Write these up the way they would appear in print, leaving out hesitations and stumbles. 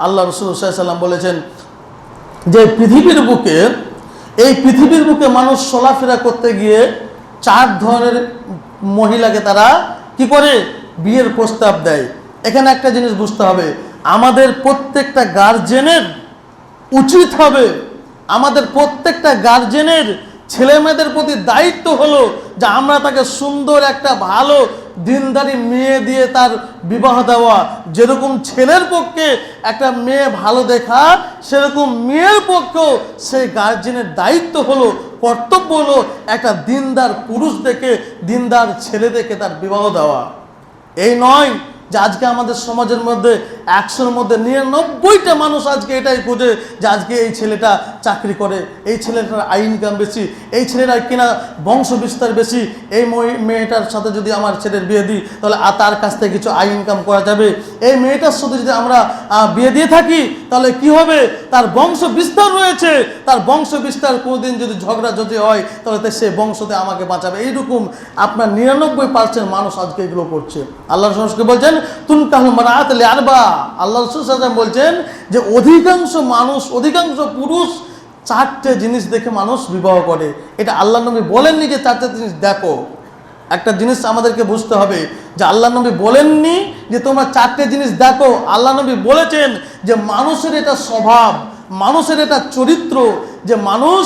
আল্লাহ রাসূল সাল্লাল্লাহু আলাইহি ওয়াসাল্লাম বলেছেন যে এই পৃথিবীর বুকে মানুষ চলাফেরা করতে গিয়ে 4 ধরনের মহিলাকে তারা কি করে বিয়ের প্রস্তাব দেয়। এখানে একটা জিনিস বুঝতে হবে, আমাদের প্রত্যেকটা গার্জেনের উচিত হবে, আমাদের প্রত্যেকটা গার্জেনের ছেলে মেয়েদের প্রতি দায়িত্ব হলো যে আমরা তাকে সুন্দর একটা ভালো দিনদারি মেয়ে দিয়ে তার বিবাহ দেওয়া। যেরকম ছেলের পক্ষে একটা মেয়ে ভালো দেখা, সেরকম মেয়ের পক্ষেও সেই গার্জেনের দায়িত্ব হলো, কর্তব্য হলো একটা দিনদার পুরুষ দেখে, দিনদার ছেলে দেখে তার বিবাহ দেওয়া। এই নয় যে আজকে আমাদের সমাজের মধ্যে 100-র মধ্যে 99টা মানুষ আজকে এটাই খোঁজে যে আজকে এই ছেলেটা চাকরি করে, এই ছেলেটার আয় ইনকাম বেশি, এই ছেলেটার কিনা বংশ বিস্তার বেশি, এই মেয়েটার সাথে যদি আমার ছেলের বিয়ে দিই তাহলে তার কাছ থেকে কিছু আয় ইনকাম করা যাবে, এই মেয়েটার সাথে যদি আমরা বিয়ে দিয়ে থাকি তাহলে কি হবে, তার বংশ বিস্তার রয়েছে, তার বংশ বিস্তার কোনোদিন যদি ঝগড়াঝাটি হয় তাহলে সে বংশতে আমাকে বাঁচাবে। এইরকম আপনার 99% মানুষ আজকে এগুলো করছে। আল্লাহ রাসূল বলছেন তুনকাহুল মারআত লিআরবা, আল্লাহ রাসূল সাল্লাল্লাহু আলাইহি ওয়াসাল্লাম বলছেন যে অধিকাংশ মানুষ, অধিকাংশ পুরুষ 4টে জিনিস দেখে মানুষ বিবাহ করে। এটা আল্লাহ নবী বলেননি যে 4টে জিনিস দেখো। একটা জিনিস আমাদেরকে বুঝতে হবে যে আল্লাহ নবী বলেননি যে তোমরা 4টে জিনিস দেখো, আল্লাহ নবী বলেছেন যে মানুষের এটা স্বভাব, মানুষের এটা চরিত্র যে মানুষ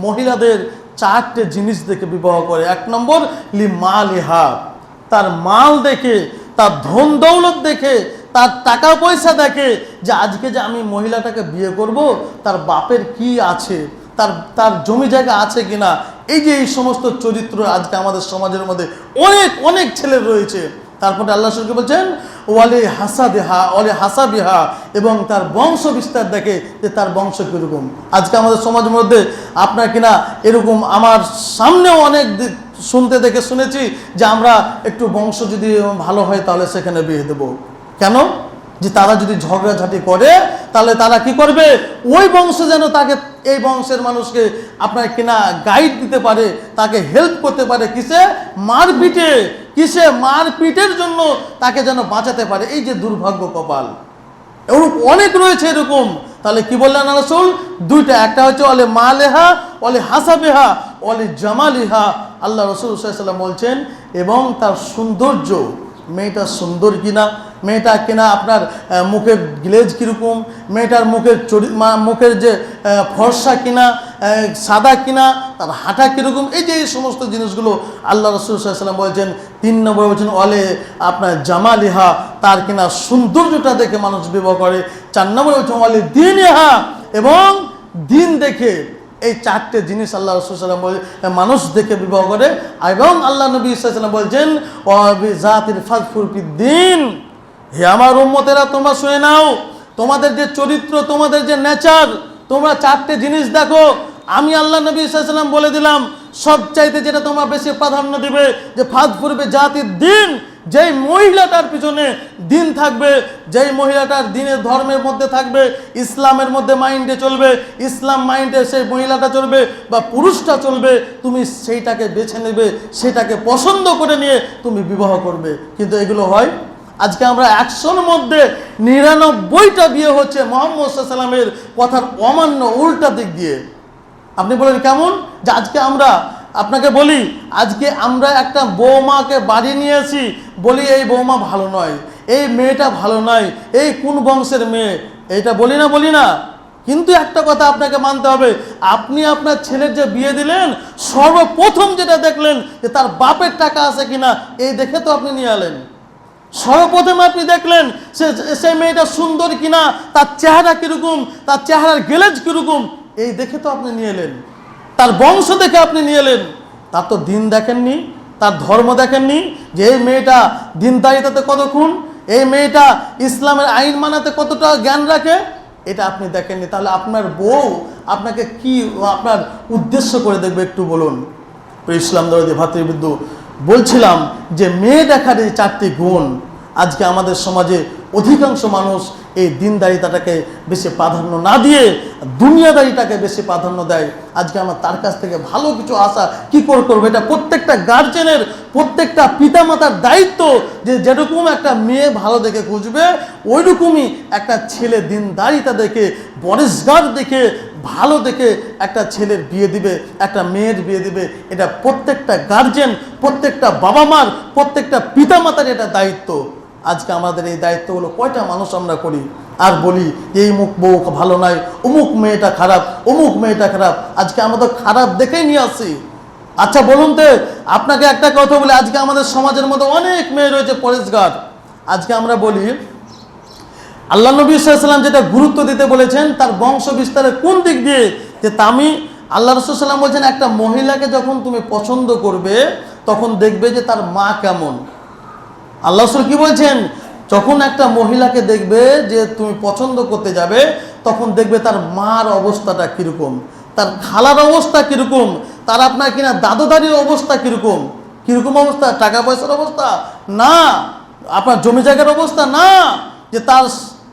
মহিলাদের 4টে জিনিস দেখে বিবাহ করে। 1 নম্বর লিমালিহা, তার মাল দেখে, তার ধন দৌলত দেখে, তার টাকা পয়সা দেখে যে আজকে যে আমি মহিলাটাকে বিয়ে করব তার বাপের কি আছে, তার জমি জায়গা আছে কিনা। এই যে এই সমস্ত চরিত্র আজকে আমাদের সমাজের মধ্যে অনেক অনেক ছেলে রয়েছে। তারপরে আল্লাহ রাসূল বলছেন ওয়ালি হাসাবিহা ওয়ালি হাসাবিহা, এবং তার বংশ বিস্তার দেখে যে তার বংশ কীরকম। আজকে আমাদের সমাজের মধ্যে আপনার কিনা এরকম আমার সামনেও অনেক শুনেছি যে আমরা একটু বংশ যদি ভালো হয় তাহলে সেখানে বিয়ে দেবো। কেন? যে তারা যদি ঝগড়াঝাটি করে তাহলে তারা কি করবে, ওই বংশ যেন তাকে, এই বংশের মানুষকে আপনার কিনা গাইড দিতে পারে, তাকে হেল্প করতে পারে কিসে, মারপিটে, কিসে মারপিটের জন্য তাকে যেন বাঁচাতে পারে। এই যে দুর্ভাগ্য কপাল, এরকম অনেক রয়েছে এরকম। তাহলে কি বললেন রাসূল? 2টা, একটা হচ্ছে ওয়ালে মালেহা ওয়ালে হাসাবেহা ওয়ালে জামালিহা। আল্লাহ রাসূল সাল্লাল্লাহু আলাইহি ওয়াসাল্লাম বলছেন এবং তার সৌন্দর্য, মেয়েটা সুন্দর কিনা, মেয়েটা কিনা আপনার মুখের গ্লেজ কীরকম, মেয়েটার মুখের যে ফর্সা কিনা, সাদা কিনা, তার হাঁটা কীরকম, এই যে এই সমস্ত জিনিসগুলো আল্লাহ রাসূল সাল্লাল্লাহু আলাইহি ওয়াসাল্লাম বলছেন। 3 নম্বরে বলছেন ওয়ালে আপনার জামালিহা, তার কিনা সৌন্দর্যটা দেখে মানুষ বিবাহ করে। 4 নম্বরে বলছেন ওয়ালে দীনিহা, এবং দিন দেখে। এই 4টে জিনিস আল্লাহ রাসূল সাল্লাল্লাহু আলাইহি ওয়াসাল্লাম মানুষ দেখে বিবাহ করে। এবং আল্লাহ নবী সাল্লাল্লাহু আলাইহি ওয়াসাল্লাম বলছেন ওয়াবিজাতিল ফাযফুর ফিদ্দীন, হে আমার উম্মতেরা তোমরা শুনে নাও, তোমাদের যে চরিত্র, তোমাদের যে নেচার, তোমরা 4টে জিনিস দেখো। আমি আল্লাহ নবী সাল্লাল্লাহু আলাইহি ওয়াসাল্লাম বলে দিলাম সবচাইতে যেটা তোমরা বেশি প্রাধান্য দিবে যে ফাযফুর বিজাতিদ দ্বীন, যেই মহিলাটার পিছনে দিন থাকবে, যেই মহিলাটার দিনের ধর্মের মধ্যে থাকবে, ইসলামের মধ্যে মাইন্ডে চলবে, ইসলাম মাইন্ডে সেই মহিলাটা চলবে বা পুরুষটা চলবে, তুমি সেইটাকে বেছে নেবে, সেটাকে পছন্দ করে নিয়ে তুমি বিবাহ করবে। কিন্তু এগুলো হয় আজকে আমরা 100-র মধ্যে 99টা বিয়ে হচ্ছে মুহাম্মদ সাল্লাল্লাহু আলাইহি ওয়াসাল্লামের কথার অমান্য, উল্টা দিক দিয়ে। আপনি বলেন কেমন? যে আজকে আমরা, আপনাকে বলি, আজকে আমরা একটা বৌমাকে বাড়ি নিয়েছি, বলি এই বৌমা ভালো নয়, এই মেয়েটা ভালো নয়, এই কোন বংশের মেয়ে, এইটা বলি না। কিন্তু একটা কথা আপনাকে মানতে হবে, আপনি আপনার ছেলের যে বিয়ে দিলেন সর্বপ্রথম যেটা দেখলেন যে তার বাপের টাকা আছে কিনা, এই দেখে তো আপনি নিয়ে এলেন। সর্বপ্রথম আপনি দেখলেন সেই মেয়েটা সুন্দর কিনা, তার চেহারা কীরকম, তার চেহারার গ্লেজ কীরকম, এই দেখে তো আপনি নিয়ে এলেন, তার বংশ দেখে আপনি নিয়ে এলেন। তার তো দিন দেখেননি, তার ধর্ম দেখেননি, যে এই মেয়েটা দিনদারিতাতে কতক্ষণ, এই মেয়েটা ইসলামের আইন মানাতে কতটা জ্ঞান রাখে, এটা আপনি দেখেননি। তাহলে আপনার বউ আপনাকে কি আপনার উদ্দেশ্য করে দেখবে একটু বলুন। ইসলাম দরদি ভাতৃবৃন্দ, বলছিলাম যে মেয়ে দেখার এই 4টি গুণ আজকে আমাদের সমাজে অধিকাংশ মানুষ এই দিনদারিতাটাকে বেশি প্রাধান্য না দিয়ে দুনিয়াদারিটাকে বেশি প্রাধান্য দেয়। আজকে আমার তার কাছ থেকে ভালো কিছু আশা কি করে করবো? এটা প্রত্যেকটা গার্জেনের, প্রত্যেকটা পিতামাতার দায়িত্ব যে যেরকম একটা মেয়ে ভালো দেখে খুঁজবে, ওইরকমই একটা ছেলে দিনদারিতা দেখে, পরেশগার দেখে, ভালো দেখে একটা ছেলের বিয়ে দিবে, একটা মেয়ের বিয়ে দিবে। এটা প্রত্যেকটা গার্জেন, প্রত্যেকটা বাবা মার, প্রত্যেকটা পিতামাতার এটা দায়িত্ব। আজকে আমাদের এই দায়িত্বগুলো কয়টা মানুষ আমরা করি আর বলি এই মুখ বউ ভালো নয়, অমুক মেয়েটা খারাপ, অমুক মেয়েটা খারাপ। আজকে আমরা তো খারাপ দেখেই নিয়ে আসি। আচ্ছা বলুন তো, আপনাকে একটা কথা বলি, আজকে আমাদের সমাজের মধ্যে অনেক মেয়ে রয়েছে পরেশগার। আজকে আমরা বলি আল্লাহ নবী সাল্লাল্লাহু আলাইহি ওয়াসাল্লাম যেটা গুরুত্ব দিতে বলেছেন তার বংশ বিস্তারের কোন দিক দিয়ে, যে আমি আল্লাহ রাসূল সাল্লাল্লাহু আলাইহি ওয়াসাল্লাম বলছেন একটা মহিলাকে যখন তুমি পছন্দ করবে তখন দেখবে যে তার মা কেমন। আল্লাহ রাসূল কি বলছেন? যখন একটা মহিলাকে দেখবে যে তুমি পছন্দ করতে যাবে তখন দেখবে তার মার অবস্থাটা কীরকম, তার খালার অবস্থা কীরকম, তার আপনার কিনা দাদুদারির অবস্থা কীরকম। কীরকম অবস্থা? টাকা পয়সার অবস্থা না, আপনার জমি জায়গার অবস্থা না, যে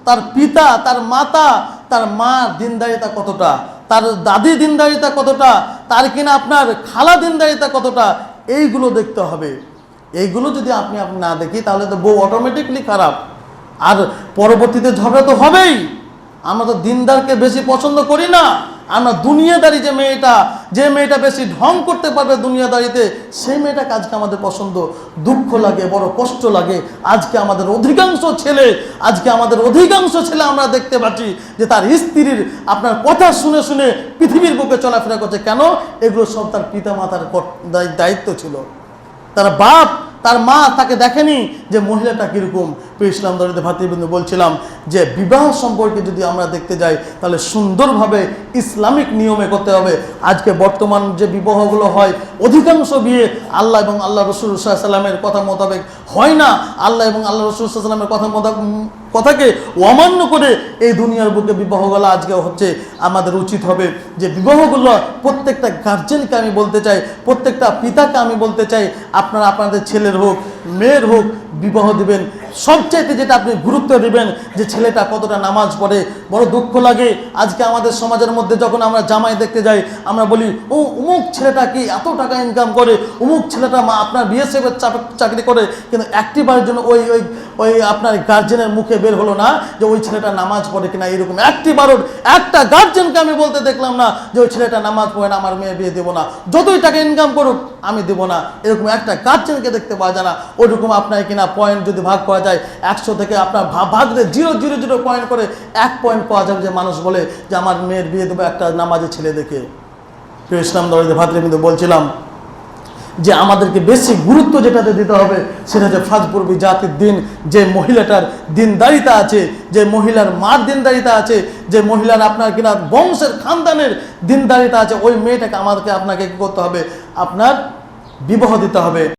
তার পিতা, তার মাতা, তার মা দিনদারিতা কতটা, তার দাদি দিনদারিতা কতটা, তার কিনা আপনার খালা দিনদারিতা কতটা, এইগুলো দেখতে হবে। এইগুলো যদি আপনি না দেখি তাহলে তো বউ অটোমেটিকলি খারাপ, আর পরবর্তীতে ঝগড়া তো হবেই। আমরা তো দিনদারকে বেশি পছন্দ করি না, আমরা দুনিয়াদারি যে মেয়েটা বেশি ঢং করতে পারবে দুনিয়াদারিতে, সেই মেয়েটাকে আজকে আমাদের পছন্দ। দুঃখ লাগে, বড় কষ্ট লাগে। আজকে আমাদের অধিকাংশ ছেলে আমরা দেখতে পাচ্ছি যে তার স্ত্রীর আপনার কথা শুনে শুনে পৃথিবীর বুকে চলাফেরা করছে। কেন? এগুলো সব তার পিতা মাতার দায়িত্ব ছিল। তার বাপ, তার মা তাকে দেখেনি যে মহিলাটা কীরকম। ইসলাম ধরিতে ভাতৃবৃন্দ বলছিলাম যে বিবাহ সম্পর্কে যদি আমরা দেখতে যাই তাহলে সুন্দরভাবে ইসলামিক নিয়মে করতে হবে। আজকে বর্তমান যে বিবাহগুলো হয়, অধিকাংশ বিয়ে আল্লাহ এবং আল্লাহ রসুল সাল্লাল্লাহু আলাইহি ওয়াসাল্লামের কথা মোতাবেক হয় না। আল্লাহ এবং আল্লাহ রসুল সাল্লাল্লাহু আলাইহি ওয়াসাল্লামের কথাকে অমান্য করে এই দুনিয়ার বুকে বিবাহগুলো আজকে হচ্ছে। আমাদের উচিত হবে যে বিবাহগুলো প্রত্যেকটা গার্জেনকে আমি বলতে চাই, প্রত্যেকটা পিতাকে আমি বলতে চাই, আপনারা আপনাদের ছেলের হোক মেয়ের হোক বিবাহ দিবেন, সবচাইতে যেটা আপনি গুরুত্ব দিবেন যে ছেলেটা কতটা নামাজ পড়ে। বড় দুঃখ লাগে আজকে আমাদের সমাজের মধ্যে যখন আমরা জামাই দেখতে যাই আমরা বলি ও অমুক ছেলেটা কি এত টাকা ইনকাম করে, অমুক ছেলেটা আপনার বিএসএফের চাকরি করে, কিন্তু একটিবারের জন্য ওই আপনার গার্জেনের মুখে বের হলো না যে ওই ছেলেটা নামাজ পড়ে কিনা। এরকম একটিবারও একটা গার্জেনকে আমি বলতে দেখলাম না যে ওই ছেলেটা নামাজ পড়ে না, আমার মেয়ে বিয়ে দেবো না, যতই টাকা ইনকাম করুক আমি দেবো না। এরকম একটা গার্জেনকে দেখতে পাওয়া যায় না। ওইরকম আপনার কিনা পয়েন্ট যদি ভাগ করা যায় 100 থেকে আপনার ভাগলে 0.00 পয়েন্ট করে 1 পয়েন্ট পাওয়া যাবে যে মানুষ বলে যে আমার মেয়ের বিয়ে দেবো একটা নামাজি ছেলে দেখে। প্রিয় ইসলাম দরদি ভাতৃবৃন্দ, বলছিলাম যে আমাদেরকে বেশি গুরুত্ব যেটাতে দিতে হবে সেটা হচ্ছে ফাজপুরবি জাতির দিন। যে মহিলাটার দিনদারিতা আছে, যে মহিলার মার দিনদারিতা আছে, যে মহিলার আপনার কিনা বংশের খানদানের দিনদারিতা আছে, ওই মেয়েটাকে আপনাকে কি করতে হবে? আপনার বিবাহ দিতে হবে।